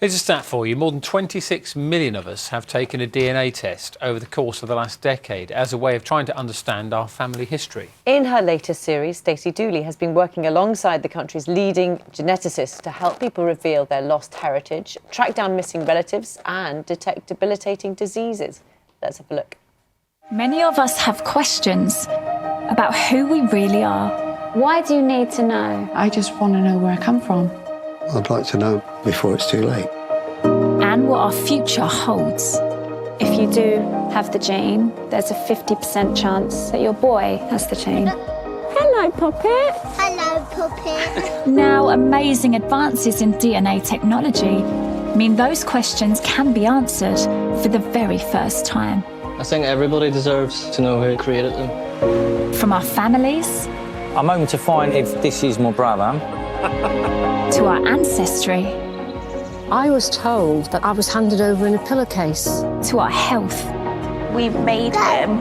Here's a stat for you. More than 26 million of us have taken a DNA test over the course of the last decade as a way of trying to understand our family history. In her latest series, Stacey Dooley has been working alongside the country's leading geneticists to help people reveal their lost heritage, track down missing relatives and detect debilitating diseases. Let's have a look. Many of us have questions about who we really are. Why do you need to know? I just want to know where I come from. I'd like to know before it's too late. And what our future holds. If you do have the gene, there's a 50% chance that your boy has the gene. Hello, Poppet. Hello, Poppet. Now, amazing advances in DNA technology mean those questions can be answered for the very first time. I think everybody deserves to know who created them. From our families... I'm hoping to find if this is my brother. to our ancestry. I was told that I was handed over in a pillowcase. To our health. We've made him.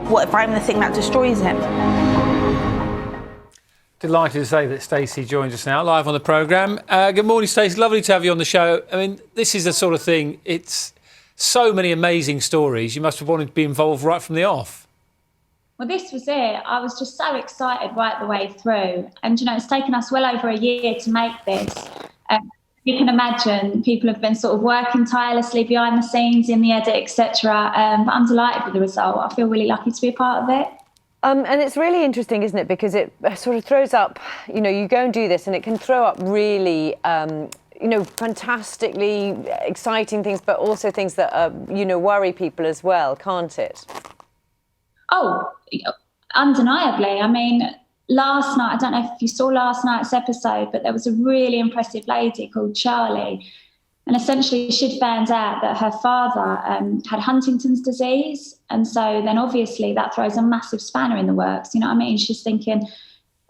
What if I'm the thing that destroys him? Delighted to say that Stacey joins us now, live on the programme. Good morning, Stacey. Lovely to have you on the show. I mean, this is the sort of thing, it's so many amazing stories. You must have wanted to be involved right from the off. Well, this was it. I was just so excited right the way through. And, it's taken us well over a year to make this. You can imagine people have been sort of working tirelessly behind the scenes in the edit, etc. But I'm delighted with the result. I feel really lucky to be a part of it. And it's really interesting, isn't it? Because it sort of throws up, you go and do this and it can throw up really, fantastically exciting things, but also things that, worry people as well, can't it? Oh, undeniably. I mean, last night, I don't know if you saw last night's episode, but there was a really impressive lady called Charlie. And essentially she'd found out that her father had Huntington's disease. And so then obviously that throws a massive spanner in the works. You know what I mean? She's thinking,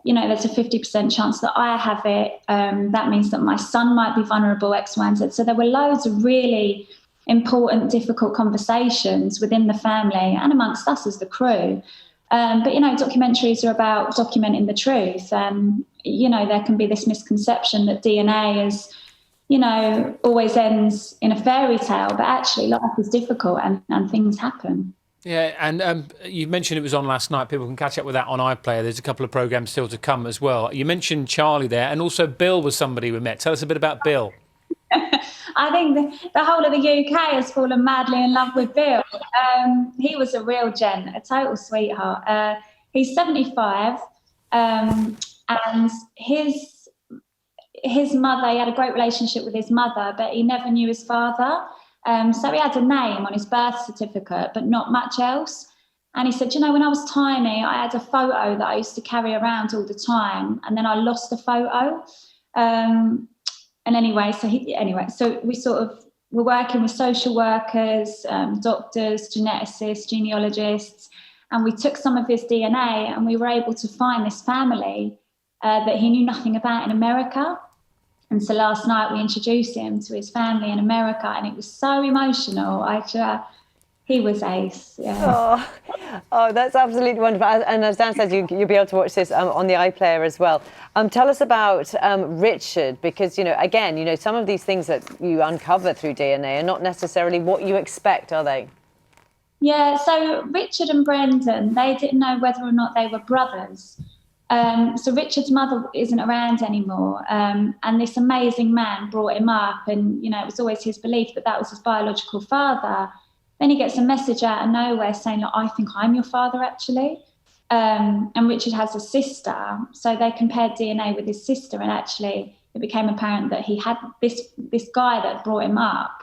there's a 50% chance that I have it. That means that my son might be vulnerable, X, Y, and Z. So there were loads of really important, difficult conversations within the family and amongst us as the crew. But, documentaries are about documenting the truth. There can be this misconception that DNA is, always ends in a fairy tale, but actually life is difficult and things happen. Yeah, and you mentioned it was on last night. People can catch up with that on iPlayer. There's a couple of programmes still to come as well. You mentioned Charlie there, and also Bill was somebody we met. Tell us a bit about Bill. I think the whole of the UK has fallen madly in love with Bill. He was a real gent, a total sweetheart. He's 75, and his mother, he had a great relationship with his mother, but he never knew his father. So he had a name on his birth certificate, but not much else. And he said, when I was tiny, I had a photo that I used to carry around all the time, and then I lost the photo. So we we're working with social workers, doctors, geneticists, genealogists, and we took some of his DNA and we were able to find this family that he knew nothing about in America. And so last night we introduced him to his family in America, and it was so emotional. He was ace. Yeah. Oh, that's absolutely wonderful. And as Dan says, you'll be able to watch this on the iPlayer as well. Tell us about Richard, because, some of these things that you uncover through DNA are not necessarily what you expect, are they? Yeah, so Richard and Brendan, they didn't know whether or not they were brothers. So Richard's mother isn't around anymore, and this amazing man brought him up, and, it was always his belief that that was his biological father. Then he gets a message out of nowhere saying, look, I think I'm your father, actually. And Richard has a sister. So they compared DNA with his sister, and actually it became apparent that he had this guy that brought him up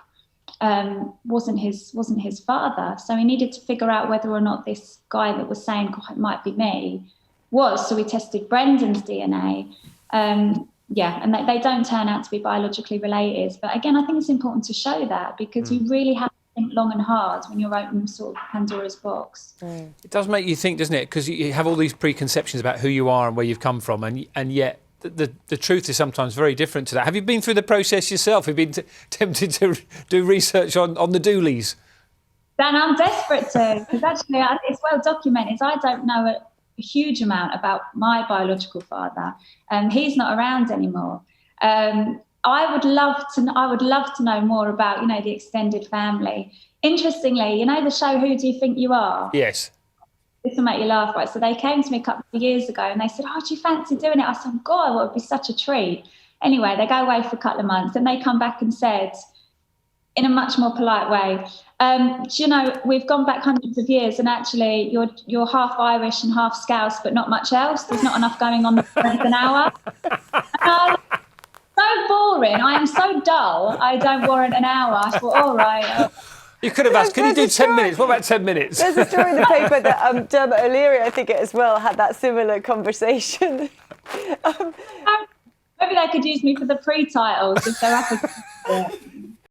wasn't his father. So he needed to figure out whether or not this guy that was saying, God, it might be me, was. So we tested Brendan's DNA. And they don't turn out to be biologically related. But again, I think it's important to show that, because you really have think long and hard when you're opening sort of Pandora's box. It does make you think, doesn't it? Because you have all these preconceptions about who you are and where you've come from, and yet the truth is sometimes very different to that. Have you been through the process yourself? Have you been tempted to do research on the Dooleys? Dan, I'm desperate to, because actually it's well documented. I don't know a huge amount about my biological father. He's not around anymore. I would love to know more about, you know, the extended family. Interestingly, you know the show Who Do You Think You Are? Yes. This will make you laugh, right? So they came to me a couple of years ago and they said, "Oh, do you fancy doing it?" I said, "God, it would be such a treat." Anyway, they go away for a couple of months and they come back and said, in a much more polite way, do you know, we've gone back hundreds of years and actually you're half Irish and half Scouse, but not much else. There's not enough going on for an hour. So boring. I am so dull. I don't warrant an hour. I thought, all right. You could have asked, can you do 10 minutes? What about 10 minutes? There's a story in the paper that Dermot O'Leary, I think, as well, had that similar conversation. Maybe they could use me for the pre-titles if they're up against it.